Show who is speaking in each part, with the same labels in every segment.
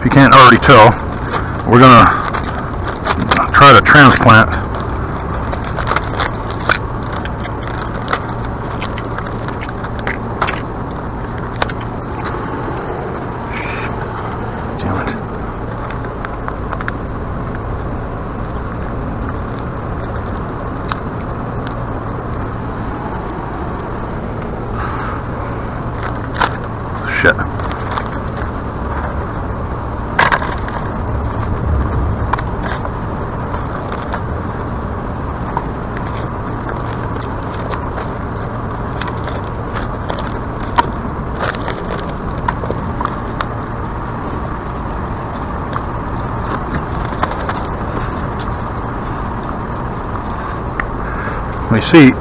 Speaker 1: If you can't already tell, we're gonna try to transplant shit. Let me see.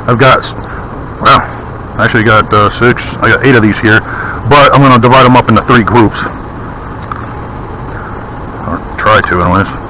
Speaker 1: I've got, well, I actually got 6. I got 8 of these here, but I'm going to divide them up into 3 groups, or try to anyways.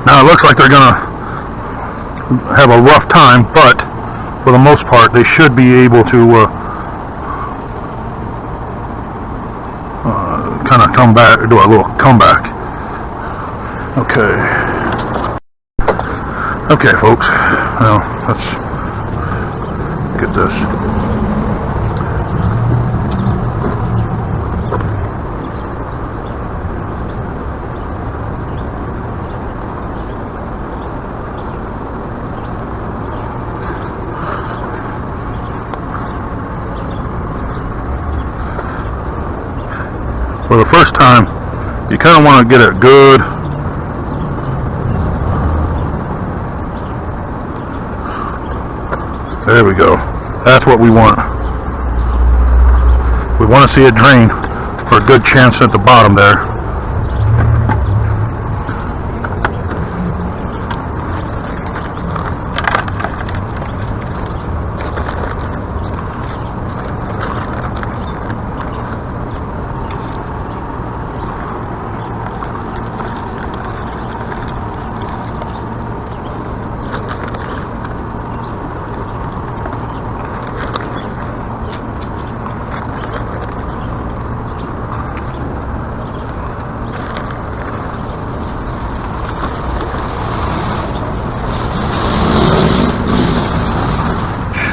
Speaker 1: Now it looks like they're gonna have a rough time, but for the most part they should be able to kind of come back, do a little comeback. Okay folks, now let's get this. For the first time, you kind of want to get it good. There we go. That's what we want. We want to see it drain for a good chance at the bottom there.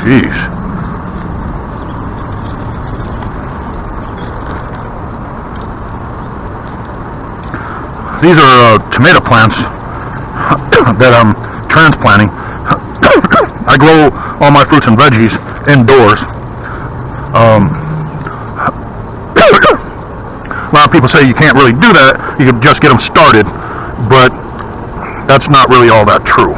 Speaker 1: Jeez. These are tomato plants that I'm transplanting. I grow all my fruits and veggies indoors. A lot of people say you can't really do that, you can just get them started, but that's not really all that true.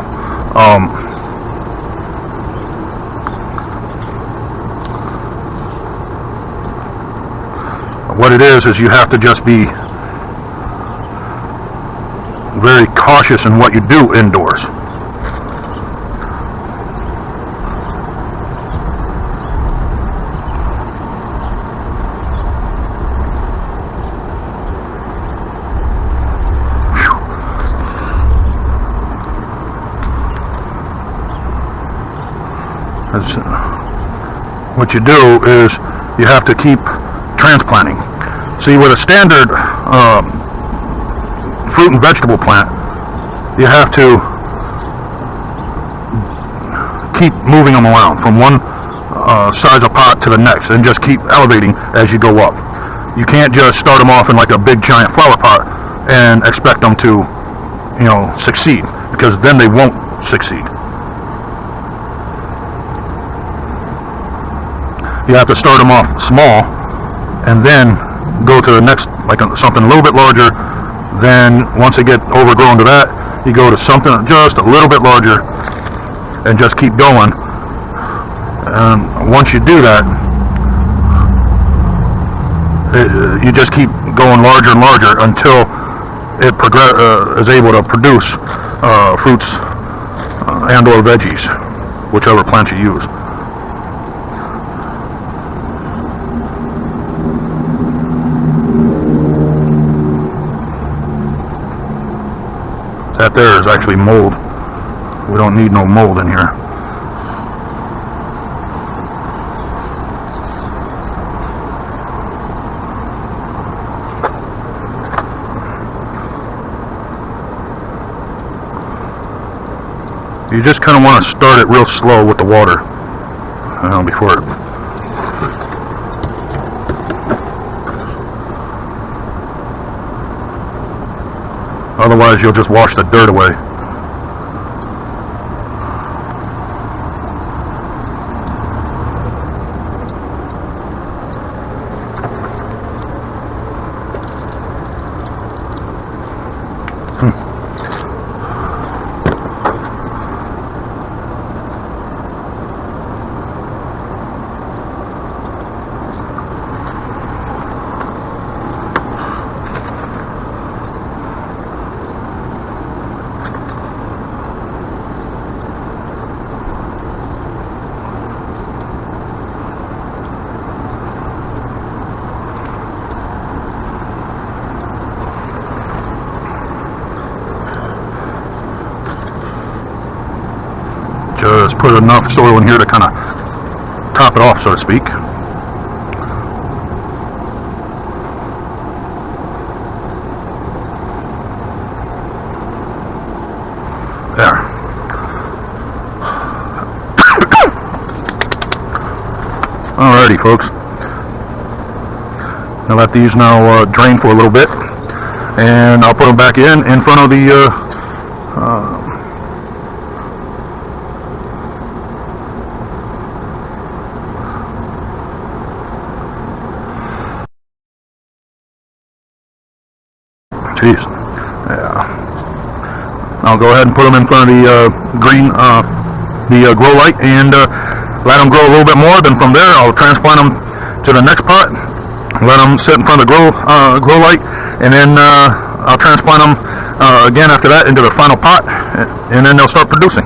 Speaker 1: What it is you have to just be very cautious in what you do indoors. what you do is you have to keep transplanting. See, with a standard fruit and vegetable plant, you have to keep moving them around from one size of pot to the next, and just keep elevating as you go up. You can't just start them off in like a big giant flower pot and expect them to, succeed, because then they won't succeed. You have to start them off small and then go to the next, like something a little bit larger. Then once they get overgrown to that, you go to something just a little bit larger and just keep going. And once you do that, you just keep going larger and larger until it is able to produce fruits and or veggies, whichever plant you use. That there is actually mold. We don't need no mold in here. You just kind of want to start it real slow with the water before it. Otherwise, you'll just wash the dirt away. Just put enough soil in here to kind of top it off, so to speak. There. Alrighty, folks. I'll let these now drain for a little bit, and I'll put them back in front of the Jeez. Yeah. I'll go ahead and put them in front of the grow light, and let them grow a little bit more. Then from there, I'll transplant them to the next pot, let them sit in front of the grow light, and then I'll transplant them again after that into the final pot, and then they'll start producing.